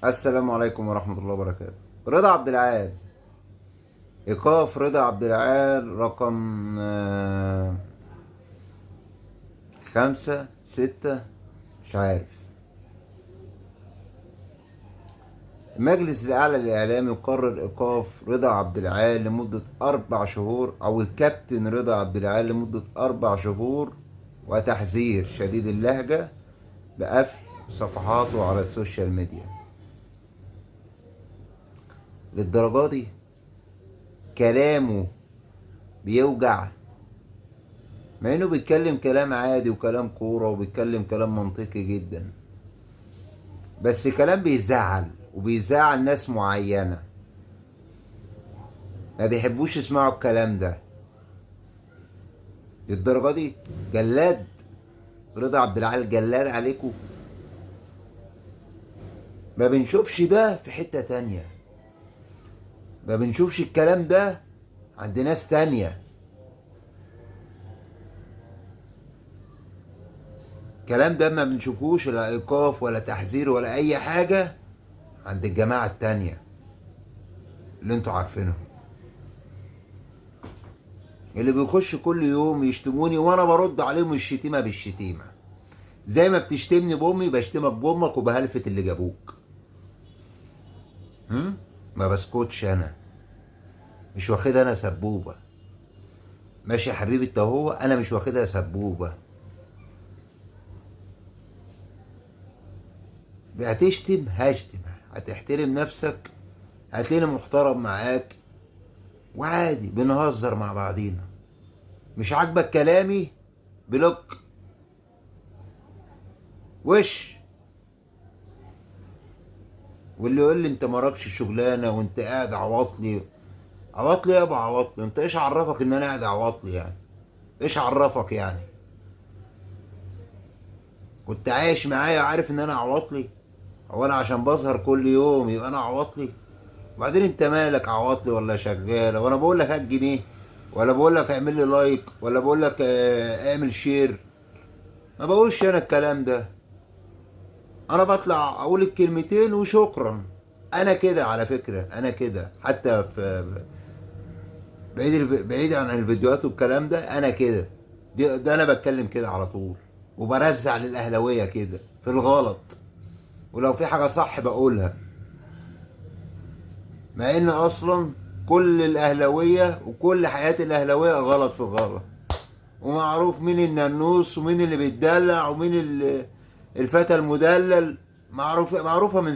السلام عليكم ورحمة الله وبركاته. رضا عبد العال، إيقاف رضا عبد العال رقم 5 6، مش عارف. المجلس الأعلى للإعلام يقرر إيقاف رضا عبد العال لمدة 4 شهور، أو الكابتن رضا عبد العال لمدة 4 شهور، وتحذير شديد اللهجة بقفل صفحاته على السوشيال ميديا. للدرجة دي كلامه بيوجع، مع انه بيتكلم كلام عادي وكلام كورة وبيتكلم كلام منطقي جدا، بس كلام بيزعل وبيزعل ناس معينة ما بيحبوش يسمعوا الكلام ده. للدرجة دي جلاد رضا عبد العال، جلاد عليكم. ما بنشوفش ده في حتة تانية، ما بنشوفش الكلام ده عند ناس تانية. الكلام ده ما بنشوفوش، لا ايقاف ولا تحذير ولا اي حاجة، عند الجماعة التانية اللي انتوا عارفينهم، اللي بيخش كل يوم يشتموني وانا برد عليهم الشتيمة بالشتيمة. زي ما بتشتمني بامي بشتمك بامك وبهلفت اللي جابوك. ما بسكتش انا، مش واخدها انا سبوبة. ماشي يا حبيبي انت، هو انا مش واخدها سبوبة. هتشتم هشتم، هتحترم نفسك هتلاقيني محترم معاك وعادي بنهزر مع بعضينا. مش عاجبك كلامي بلوك وش. واللي يقول لي انت مراكش شغلانه وانت قاعد عواطلي، عواطلي يا ابو عواطلي، انت ايش عرفك ان انا قاعد عواطلي يعني؟ ايش عرفك يعني؟ كنت عايش معايا عارف ان انا عواطلي؟ هو انا عشان بظهر كل يوم يبقى انا عواطلي؟ وبعدين انت مالك عواطلي ولا شغال؟ وانا بقول لك هات جنيه، ولا بقول لك اعمل لي لايك، ولا بقول لك اعمل شير؟ ما بقولش انا الكلام ده. انا بطلع اقول الكلمتين وشكرا. انا كده على فكرة، انا كده حتى في بعيد عن الفيديوهات والكلام ده، انا كده. ده انا بتكلم كده على طول، وبرزع للاهلاويه كده في الغلط، ولو في حاجه صح بقولها. مع ان اصلا كل الاهلاويه وكل حياه الاهلاويه غلط في الغلط، ومعروف مين الننوس ومين اللي بيتدلع ومين الفتى المدلل. معروفه من